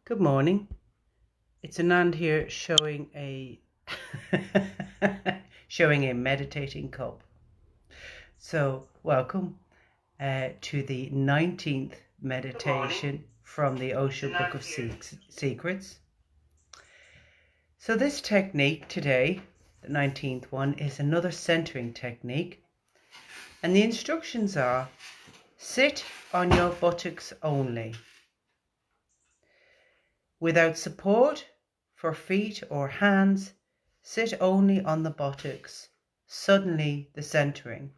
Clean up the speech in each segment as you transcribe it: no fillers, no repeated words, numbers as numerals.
Good morning. It's Anand here showing a showing a meditating cup. So welcome to the 19th meditation from the Osho Book of Secrets. So this technique today, the 19th one, is another centering technique. And the instructions are: sit on your buttocks only, without support for feet or hands. Sit only on the buttocks. Suddenly the centering.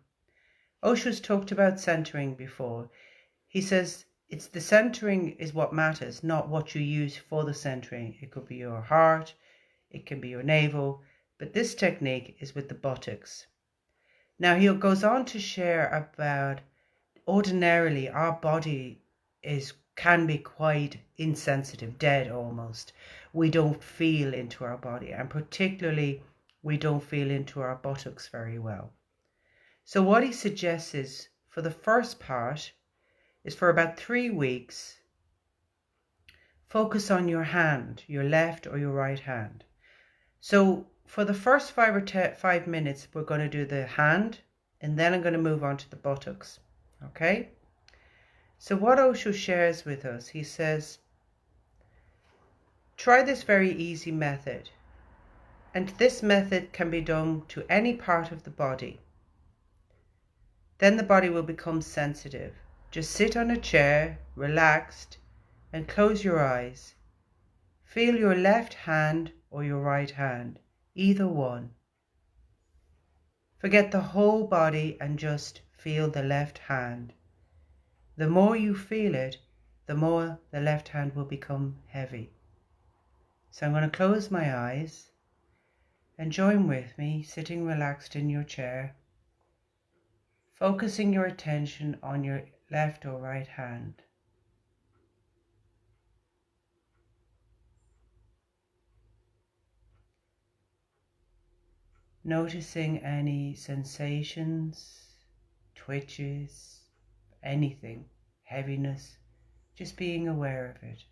Osho's talked about centering before. He says it's the centering is what matters, not what you use for the centering. It could be your heart, it can be your navel, but this technique is with the buttocks. Now he goes on to share about ordinarily our body can be quite insensitive, dead almost. We don't feel into our body, and particularly we don't feel into our buttocks very well. So what he suggests is, for the first part, is for about 3 weeks, focus on your hand, your left or your right hand. So for the first 5 minutes, we're going to do the hand, and then I'm going to move on to the buttocks. Okay? So what Osho shares with us, he says, try this very easy method. And this method can be done to any part of the body. Then the body will become sensitive. Just sit on a chair, relaxed, and close your eyes. Feel your left hand or your right hand, either one. Forget the whole body and just feel the left hand. The more you feel it, the more the left hand will become heavy. So I'm going to close my eyes and join with me, sitting relaxed in your chair, focusing your attention on your left or right hand. Noticing any sensations, twitches, anything, heaviness, just being aware of it.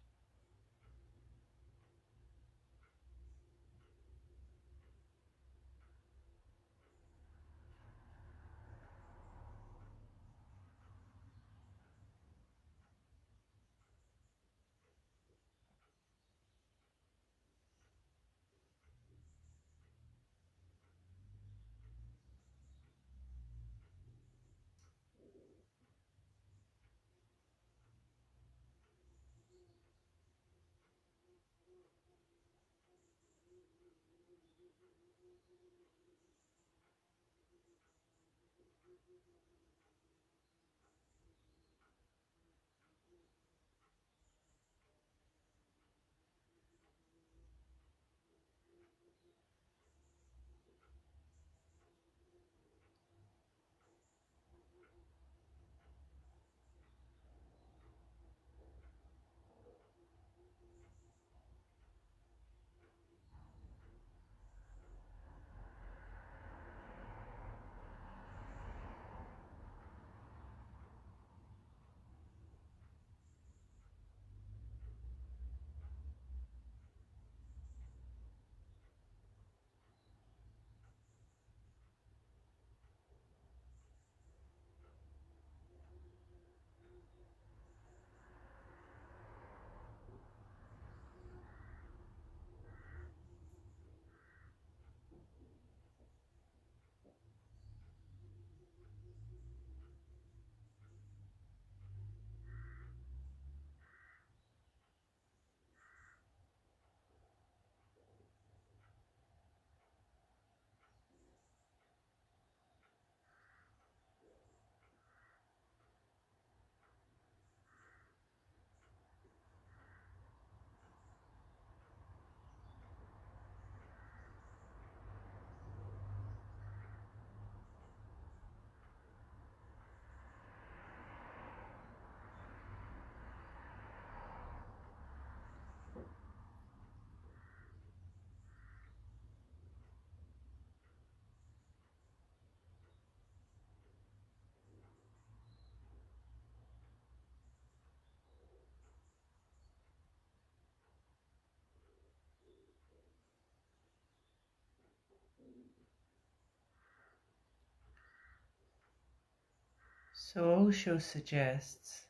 So Osho suggests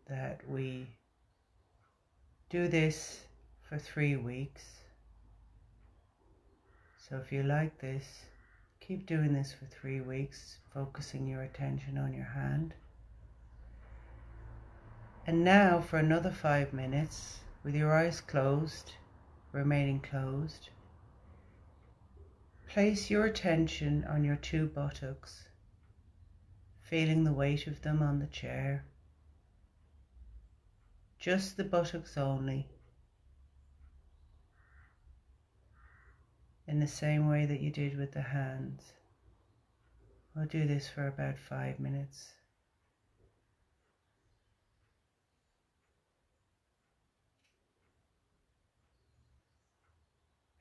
that we do this for 3 weeks. So if you like this, keep doing this for 3 weeks, focusing your attention on your hand. And now for another 5 minutes, with your eyes closed, remaining closed, place your attention on your 2 buttocks, feeling the weight of them on the chair. Just the buttocks only, in the same way that you did with the hands. We'll do this for about 5 minutes.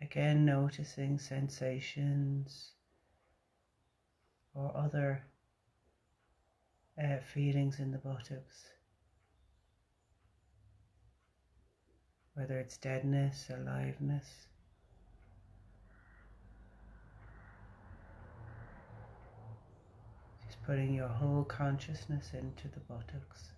Again, noticing sensations or other feelings in the buttocks, whether it's deadness, aliveness. Just putting your whole consciousness into the buttocks.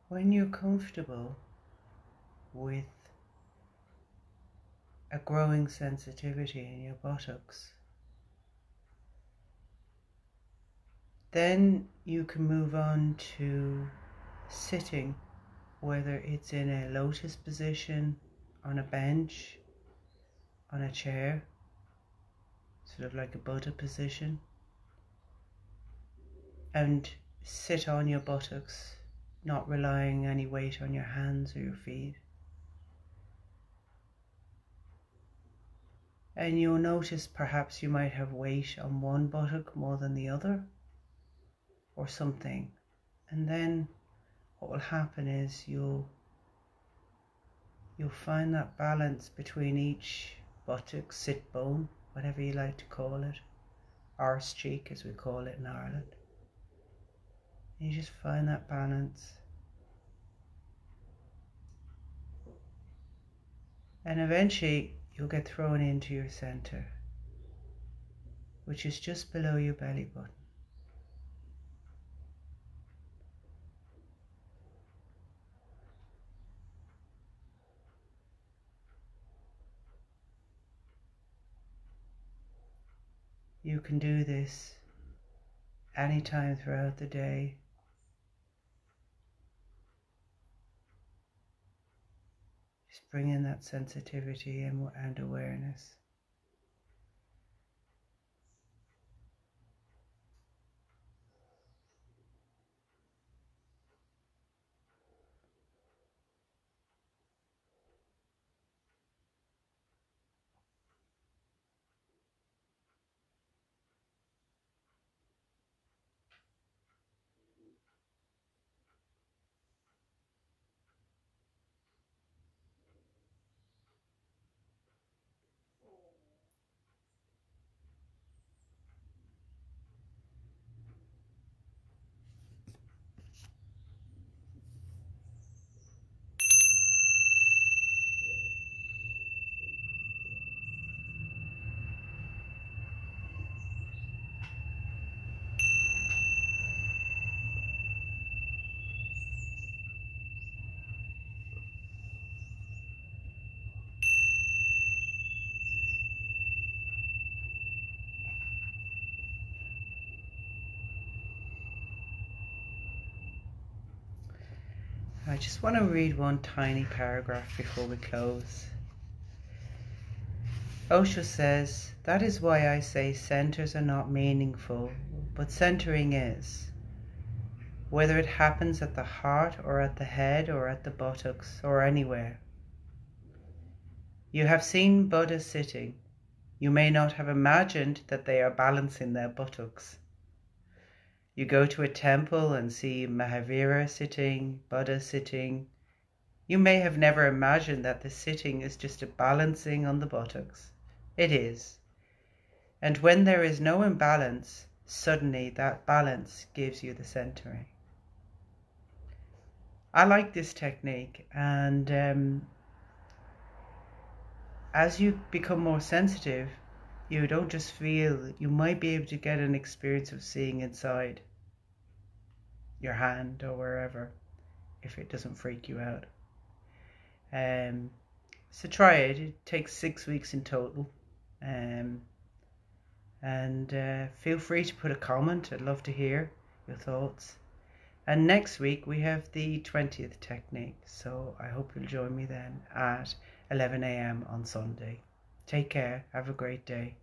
When you're comfortable with a growing sensitivity in your buttocks, then you can move on to sitting, whether it's in a lotus position, on a bench, on a chair, sort of like a Buddha position, and sit on your buttocks, not relying any weight on your hands or your feet. And you'll notice perhaps you might have weight on one buttock more than the other, or something. And then what will happen is you'll find that balance between each buttock, sit bone, whatever you like to call it, arse cheek as we call it in Ireland. And you just find that balance. And eventually you'll get thrown into your center, which is just below your belly button. You can do this anytime throughout the day. Just bring in that sensitivity and awareness. I just want to read one tiny paragraph before we close. Osho says, "That is why I say centers are not meaningful, but centering is. Whether it happens at the heart or at the head or at the buttocks or anywhere. You have seen Buddha sitting. You may not have imagined that they are balancing their buttocks. You go to a temple and see Mahavira sitting, Buddha sitting. You may have never imagined that the sitting is just a balancing on the buttocks. It is. And when there is no imbalance, suddenly that balance gives you the centering." I like this technique, and as you become more sensitive, you don't just feel, you might be able to get an experience of seeing inside your hand or wherever, if it doesn't freak you out. So try it. It takes 6 weeks in total. And feel free to put a comment. I'd love to hear your thoughts. And next week we have the 20th technique. So I hope you'll join me then at 11 a.m. on Sunday. Take care. Have a great day.